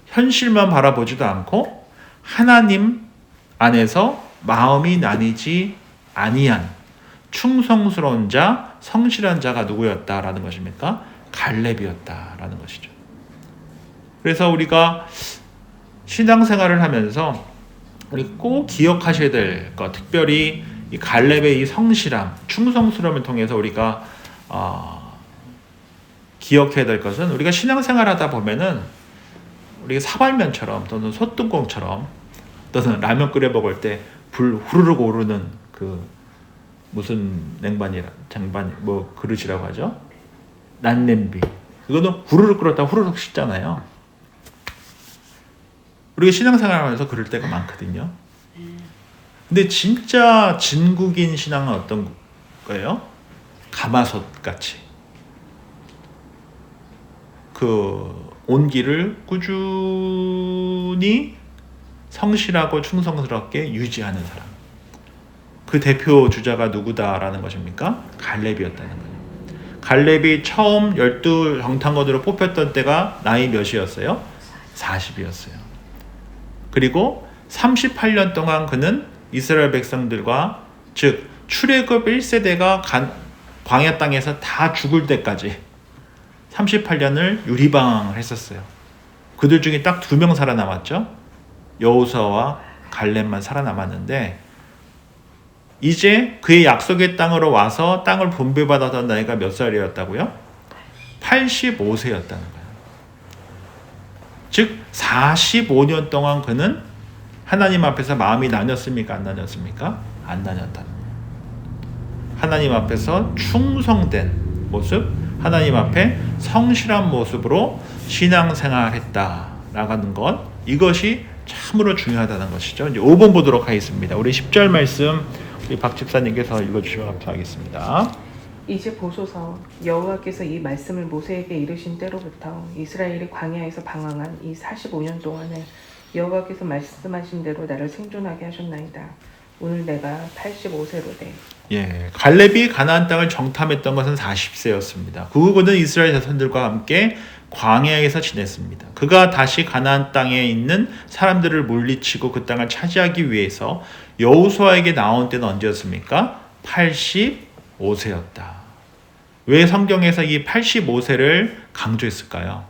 현실만 바라보지도 않고 하나님 안에서 마음이 나뉘지 아니한 충성스러운 자, 성실한 자가 누구였다라는 것입니까? 갈렙이었다라는 것이죠. 그래서 우리가 신앙생활을 하면서 우리 꼭 기억하셔야 될 것, 특별히 이 갈렙의 이 성실함, 충성스러움을 통해서 우리가 기억해야 될 것은 우리가 신앙생활하다 보면은 우리가 사발면처럼 또는 솥뚜껑처럼 또는 라면 끓여 먹을 때 불 후루룩 오르는 그 무슨 장반 뭐 그릇이라고 하죠? 난냄비. 그거는 후루룩 끓였다 후루룩 식잖아요. 우리가 신앙생활하면서 그럴 때가 많거든요. 근데 진짜 진국인 신앙은 어떤 거예요? 가마솥 같이 그 온기를 꾸준히 성실하고 충성스럽게 유지하는 사람. 그 대표 주자가 누구다라는 것입니까? 갈렙이었다는 거예요. 갈렙이 처음 12 정탐관으로 뽑혔던 때가 나이 몇이었어요? 40이었어요. 그리고 38년 동안 그는 이스라엘 백성들과, 즉 출애굽 1세대가 광야 땅에서 다 죽을 때까지 38년을 유리방황을 했었어요. 그들 중에 딱 2명 살아남았죠. 여호수아와 갈렙만 살아남았는데, 이제 그의 약속의 땅으로 와서 땅을 분배받았던 나이가 몇 살이었다고요? 85세였다는 거예요. 즉 45년 동안 그는 하나님 앞에서 마음이 나뉘었습니까? 안 나뉘었습니까? 안 나뉘었다는 거예요. 하나님 앞에서 충성된 모습, 하나님 앞에 성실한 모습으로 신앙생활했다라고 하는 것, 이것이 참으로 중요하다는 것이죠. 이제 5번 보도록 하겠습니다. 우리 10절 말씀 우리 박 집사님께서 읽어주시면 감사하겠습니다. 이제 보소서, 여호와께서 이 말씀을 모세에게 이르신 때로부터 이스라엘이 광야에서 방황한 이 45년 동안을 여호와께서 말씀하신 대로 나를 생존하게 하셨나이다. 오늘 내가 85세로 돼. 예, 갈렙이 가나안 땅을 정탐했던 것은 40세였습니다. 그 후보는 이스라엘 자손들과 함께 광야에서 지냈습니다. 그가 다시 가나안 땅에 있는 사람들을 물리치고 그 땅을 차지하기 위해서 여호수아에게 나온 때는 언제였습니까? 85세였다. 왜 성경에서 이 85세를 강조했을까요?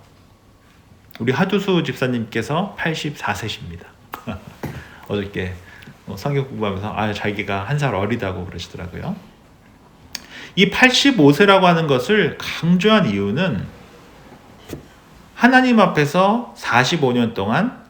우리 하두수 집사님께서 84세십니다. 어저께 성경 공부하면서 자기가 한 살 어리다고 그러시더라고요. 이 85세라고 하는 것을 강조한 이유는 하나님 앞에서 45년 동안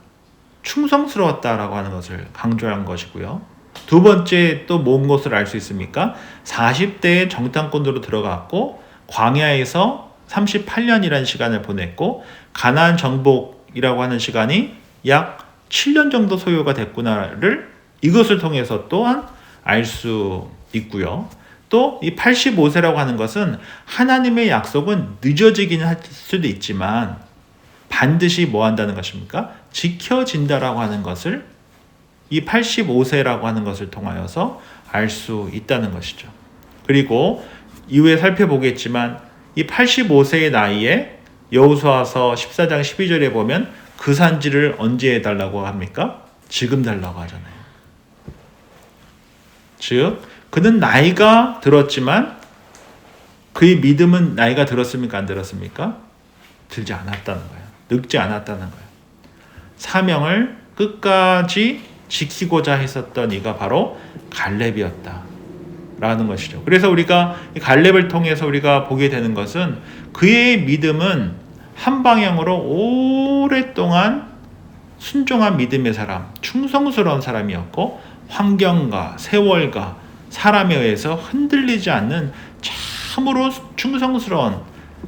충성스러웠다라고 하는 것을 강조한 것이고요. 두 번째 또 뭔 것을 알 수 있습니까? 40대에 정탐꾼으로 들어갔고 광야에서 38년이라는 시간을 보냈고 가나안 정복이라고 하는 시간이 약 7년 정도 소요가 됐구나를 이것을 통해서 또한 알 수 있고요. 또 이 85세라고 하는 것은 하나님의 약속은 늦어지긴 할 수도 있지만 반드시 뭐 한다는 것입니까? 지켜진다라고 하는 것을 이 85세라고 하는 것을 통하여서 알 수 있다는 것이죠. 그리고 이후에 살펴보겠지만 이 85세의 나이에 여호수아서 14장 12절에 보면 그 산지를 언제 해달라고 합니까? 지금 달라고 하잖아요. 즉 그는 나이가 들었지만 그의 믿음은 나이가 들었습니까? 안 들었습니까? 들지 않았다는 거예요. 늙지 않았다는 거예요. 사명을 끝까지 지키고자 했었던 이가 바로 갈렙이었다라는 것이죠. 그래서 우리가 이 갈렙을 통해서 우리가 보게 되는 것은 그의 믿음은 한 방향으로 오랫동안 순종한 믿음의 사람, 충성스러운 사람이었고 환경과 세월과 사람에 의해서 흔들리지 않는 참으로 충성스러운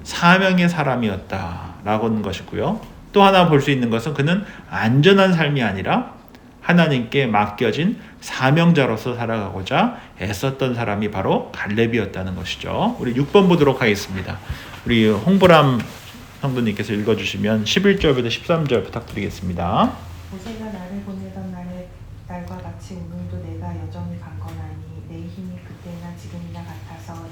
사명의 사람이었다라고 하는 것이고요. 또 하나 볼 수 있는 것은 그는 안전한 삶이 아니라 하나님께 맡겨진 사명자로서 살아가고자 애썼던 사람이 바로 갈렙이었다는 것이죠. 우리 6번 보도록 하겠습니다. 우리 홍보람 성도님께서 읽어주시면 11절부터 13절 부탁드리겠습니다. 모세가 나를 보내던 날과 같이 오늘도 내가 여전히 강건하니 내 힘이 그때나 지금이나 같아서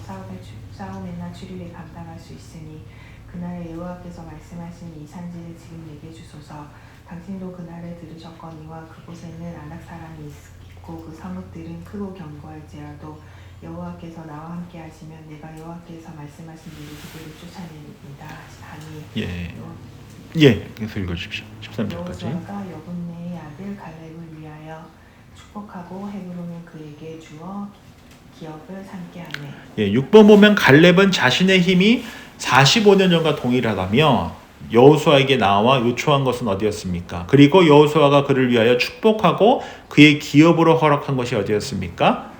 싸움에나 추리에 감당할 수 있으니 그날에 여호와께서 말씀하신 이 산지를 지금 내게 주소서. 당신도 그날에 들으셨거니와 그곳에는 아낙 사람이 있고 그 성읍들은 크고 견고할지라도 여호와께서 나와 함께 하시면 내가 여호와께서 말씀하신 대로 그들을 쫓아내리이다 하니 그래서 읽어주십시오. 13절까지. 여호수아가 여분네의 아들 갈렙을 위하여 축복하고 헤브론을 그에게 주어 기업을 삼게 하네. 6번 보면 갈렙은 자신의 힘이 45년 전과 동일하다며 여호수아에게 나와 요청한 것은 어디였습니까? 그리고 여호수아가 그를 위하여 축복하고 그의 기업으로 허락한 것이 어디였습니까?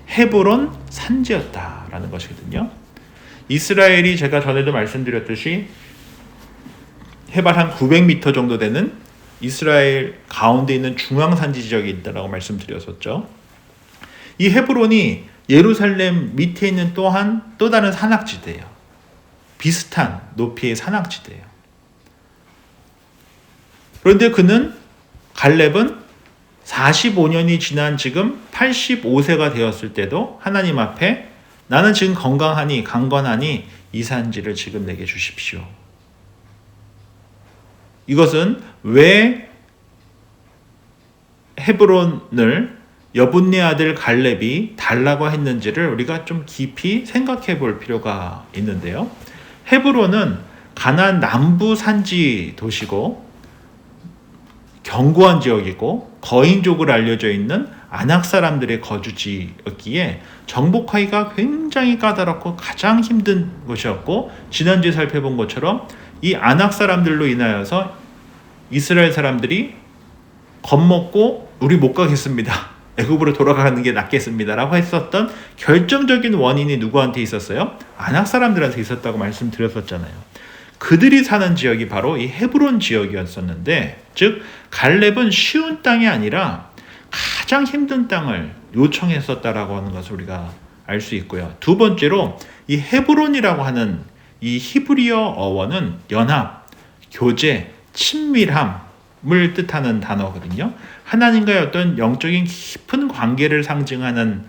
헤브론 산지였다라는 것이거든요. 이스라엘이 제가 전에도 말씀드렸듯이 해발 한 900m 정도 되는 이스라엘 가운데 있는 중앙산지 지역이 있다라고 말씀드렸었죠. 이 헤브론이 예루살렘 밑에 있는 또 다른 산악지대예요. 비슷한 높이의 산악지대예요. 그런데 갈렙은 45년이 지난 지금 85세가 되었을 때도 하나님 앞에 나는 지금 건강하니 강건하니 이 산지를 지금 내게 주십시오. 이것은 왜 헤브론을 여분네 아들 갈렙이 달라고 했는지를 우리가 좀 깊이 생각해 볼 필요가 있는데요. 헤브론은 가나안 남부 산지 도시고 견고한 지역이고 거인족으로 알려져 있는 아낙 사람들의 거주지였기에 정복하기가 굉장히 까다롭고 가장 힘든 곳이었고, 지난주에 살펴본 것처럼 이 아낙 사람들로 인하여서 이스라엘 사람들이 겁먹고 우리 못 가겠습니다, 애굽으로 돌아가는 게 낫겠습니다라고 했었던 결정적인 원인이 누구한테 있었어요? 아낙 사람들한테 있었다고 말씀드렸었잖아요. 그들이 사는 지역이 바로 이 헤브론 지역이었었는데, 즉 갈렙은 쉬운 땅이 아니라 가장 힘든 땅을 요청했었다라고 하는 것을 우리가 알 수 있고요. 두 번째로 이 헤브론이라고 하는 이 히브리어 어원은 연합, 교제, 친밀함을 뜻하는 단어거든요. 하나님과의 어떤 영적인 깊은 관계를 상징하는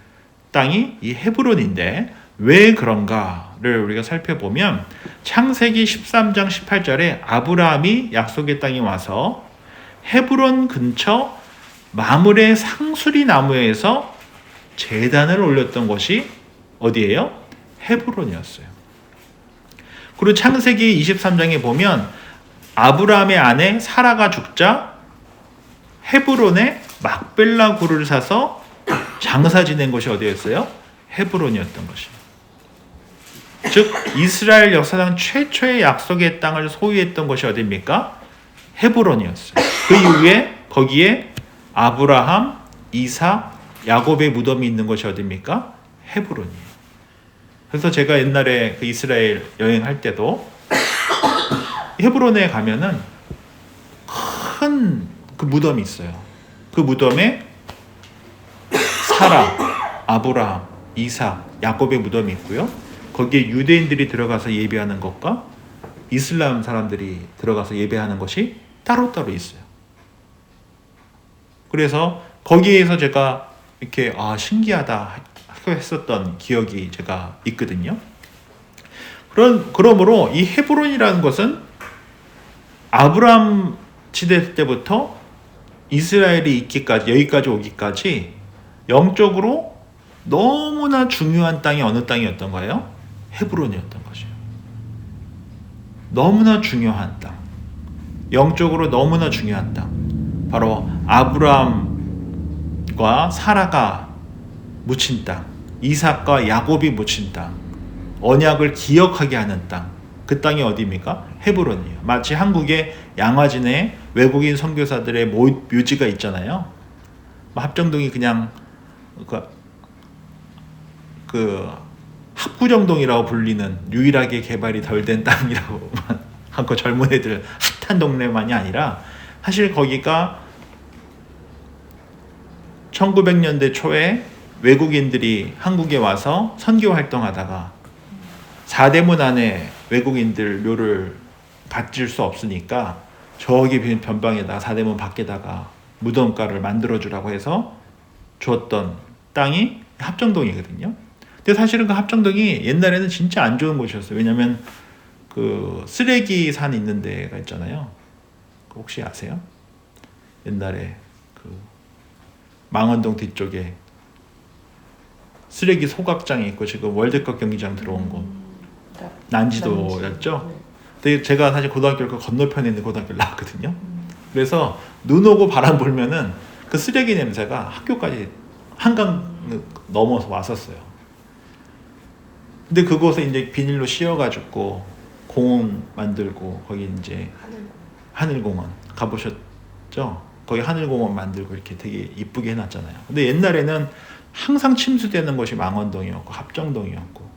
땅이 이 헤브론인데, 왜 그런가를 우리가 살펴보면 창세기 13장 18절에 아브라함이 약속의 땅에 와서 헤브론 근처 마므레 상수리 나무에서 제단을 올렸던 것이 어디예요? 헤브론이었어요. 그리고 창세기 23장에 보면 아브라함의 아내 사라가 죽자 헤브론에 막벨라 굴을 사서 장사 지낸 것이 어디였어요? 헤브론이었던 것이에요. 즉 이스라엘 역사상 최초의 약속의 땅을 소유했던 것이 어디입니까? 헤브론이었어요. 그 이후에 거기에 아브라함, 이삭, 야곱의 무덤이 있는 것이 어디입니까? 헤브론이에요. 그래서 제가 옛날에 그 이스라엘 여행할 때도 헤브론에 가면은 큰 그 무덤이 있어요. 그 무덤에 사라, 아브라함, 이삭, 야곱의 무덤이 있고요. 거기에 유대인들이 들어가서 예배하는 것과 이슬람 사람들이 들어가서 예배하는 것이 따로따로 있어요. 그래서 거기에서 제가 이렇게 신기하다 했었던 기억이 제가 있거든요. 그러므로 이 헤브론이라는 것은 아브라함 시대 때부터 이스라엘이 있기까지, 여기까지 오기까지 영적으로 너무나 중요한 땅이 어느 땅이었던 거예요? 헤브론이었던 것이에요. 너무나 중요한 땅, 영적으로 너무나 중요한 땅, 바로 아브라함과 사라가 묻힌 땅, 이삭과 야곱이 묻힌 땅, 언약을 기억하게 하는 땅, 그 땅이 어디입니까? 헤브론이에요. 마치 한국의 양화진에 외국인 선교사들의 묘지가 있잖아요. 합정동이 그냥 그 합구정동이라고 불리는 유일하게 개발이 덜 된 땅이라고 하고 젊은 애들 핫한 동네만이 아니라, 사실 거기가 1900년대 초에 외국인들이 한국에 와서 선교 활동하다가 사대문 안에 외국인들 묘를 갖질 수 없으니까 저기 변방에다가 사대문 밖에다가 무덤가를 만들어주라고 해서 주었던 땅이 합정동이거든요. 근데 사실은 그 합정동이 옛날에는 진짜 안 좋은 곳이었어요. 왜냐면 그 쓰레기 산 있는 데가 있잖아요. 혹시 아세요? 옛날에 그 망원동 뒤쪽에 쓰레기 소각장이 있고 지금 월드컵 경기장 들어온 곳 난지도였죠. 근데 제가 사실 고등학교 그 건너편에 있는 고등학교를 나왔거든요. 그래서 눈 오고 바람 불면은 그 쓰레기 냄새가 학교까지 한강 넘어서 왔었어요. 근데 그곳에 이제 비닐로 씌워가지고 공원 만들고 거기 이제 하늘공원 가보셨죠? 거기 하늘공원 만들고 이렇게 되게 이쁘게 해놨잖아요. 근데 옛날에는 항상 침수되는 곳이 망원동이었고 합정동이었고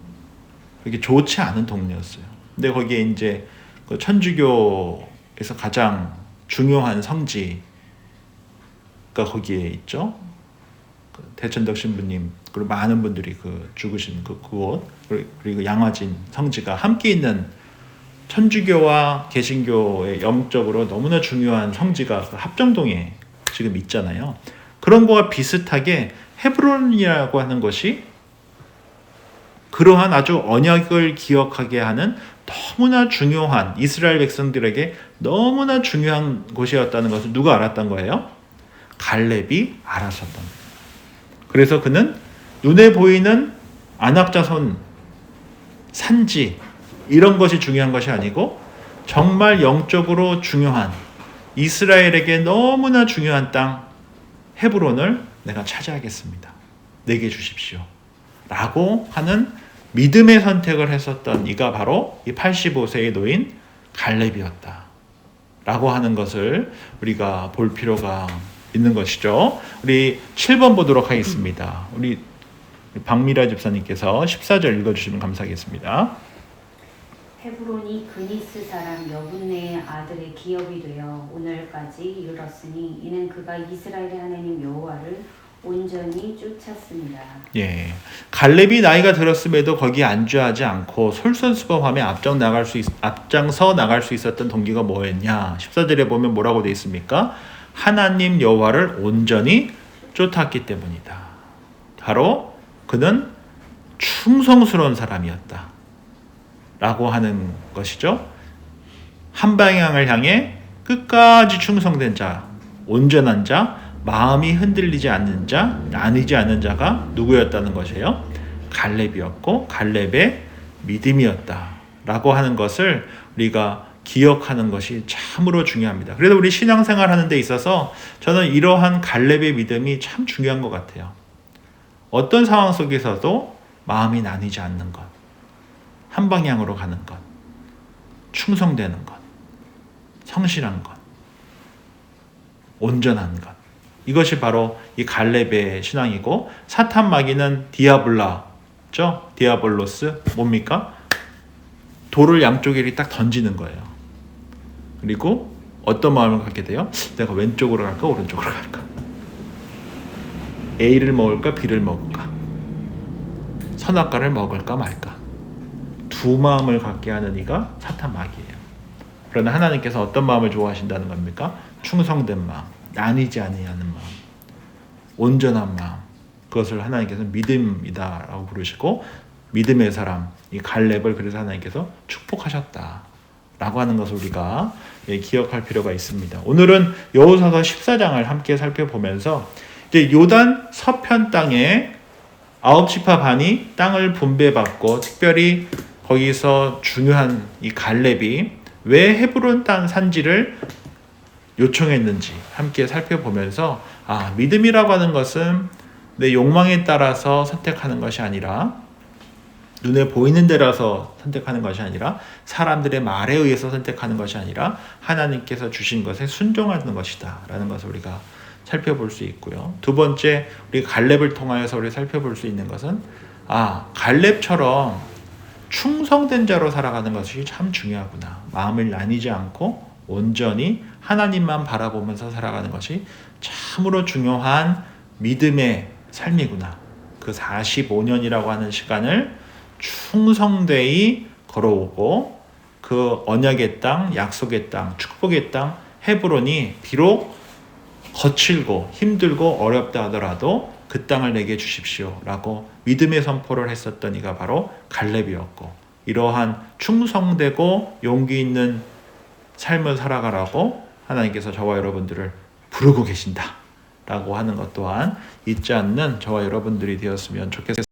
그렇게 좋지 않은 동네였어요. 근데 거기에 이제 그 천주교에서 가장 중요한 성지가 거기에 있죠. 그 대천덕 신부님 그리고 많은 분들이 그 죽으신 그곳 그리고 양화진 성지가 함께 있는 천주교와 개신교의 영적으로 너무나 중요한 성지가 그 합정동에 지금 있잖아요. 그런 거와 비슷하게 헤브론이라고 하는 것이 그러한 아주 언약을 기억하게 하는 너무나 중요한, 이스라엘 백성들에게 너무나 중요한 곳이었다는 것을 누가 알았던 거예요? 갈렙이 알았었던 거예요. 그래서 그는 눈에 보이는 안악자손, 산지 이런 것이 중요한 것이 아니고 정말 영적으로 중요한, 이스라엘에게 너무나 중요한 땅 헤브론을 내가 차지하겠습니다. 내게 주십시오. 라고 하는 믿음의 선택을 했었던 이가 바로 이 85세의 노인 갈렙이었다. 라고 하는 것을 우리가 볼 필요가 있는 것이죠. 우리 7번 보도록 하겠습니다. 우리 박미라 집사님께서 14절 읽어주시면 감사하겠습니다. 헤브론이 그니스 사람 여분네의 아들의 기업이 되어 오늘까지 이르렀으니 이는 그가 이스라엘의 하나님 여호와를 온전히 쫓았습니다. 예, 갈렙이 나이가 들었음에도 거기에 안주하지 않고 솔선수범하며 앞장서 나갈 수 있었던 동기가 뭐였냐? 14절에 보면 뭐라고 되어 있습니까? 하나님 여호와를 온전히 쫓았기 때문이다. 바로 그는 충성스러운 사람이었다. 라고 하는 것이죠. 한 방향을 향해 끝까지 충성된 자, 온전한 자, 마음이 흔들리지 않는 자, 나뉘지 않는 자가 누구였다는 것이에요? 갈렙이었고 갈렙의 믿음이었다. 라고 하는 것을 우리가 기억하는 것이 참으로 중요합니다. 그래서 우리 신앙생활 하는 데 있어서 저는 이러한 갈렙의 믿음이 참 중요한 것 같아요. 어떤 상황 속에서도 마음이 나뉘지 않는 것, 한 방향으로 가는 것, 충성되는 것, 성실한 것, 온전한 것. 이것이 바로 이 갈렙의 신앙이고, 사탄 마귀는 디아블라죠? 디아볼로스 뭡니까? 돌을 양쪽에 딱 던지는 거예요. 그리고 어떤 마음을 갖게 돼요? 내가 왼쪽으로 갈까 오른쪽으로 갈까? A를 먹을까 B를 먹을까? 선악과를 먹을까 말까? 두 마음을 갖게 하는 이가 사탄 마귀예요. 그러나 하나님께서 어떤 마음을 좋아하신다는 겁니까? 충성된 마음, 나뉘지 아니하는 마음, 온전한 마음. 그것을 하나님께서 믿음이다라고 부르시고, 믿음의 사람, 이 갈렙을 그래서 하나님께서 축복하셨다라고 하는 것을 우리가 기억할 필요가 있습니다. 오늘은 여호수아서 14장을 함께 살펴보면서 이제 요단 서편 땅에 9지파 반이 땅을 분배받고, 특별히 거기서 중요한 이 갈렙이 왜 헤브론 땅 산지를 요청했는지 함께 살펴보면서, 믿음이라고 하는 것은 내 욕망에 따라서 선택하는 것이 아니라, 눈에 보이는 데라서 선택하는 것이 아니라, 사람들의 말에 의해서 선택하는 것이 아니라 하나님께서 주신 것에 순종하는 것이다 라는 것을 우리가 살펴볼 수 있고요. 두 번째, 우리 갈렙을 통하여서 우리 살펴볼 수 있는 것은 갈렙처럼 충성된 자로 살아가는 것이 참 중요하구나. 마음을 나뉘지 않고 온전히 하나님만 바라보면서 살아가는 것이 참으로 중요한 믿음의 삶이구나. 그 45년이라고 하는 시간을 충성되이 걸어오고, 그 언약의 땅, 약속의 땅, 축복의 땅 헤브론이 비록 거칠고 힘들고 어렵다 하더라도 그 땅을 내게 주십시오 라고 믿음의 선포를 했었던 이가 바로 갈렙이었고, 이러한 충성되고 용기 있는 삶을 살아가라고 하나님께서 저와 여러분들을 부르고 계신다 라고 하는 것 또한 잊지 않는 저와 여러분들이 되었으면 좋겠습니다.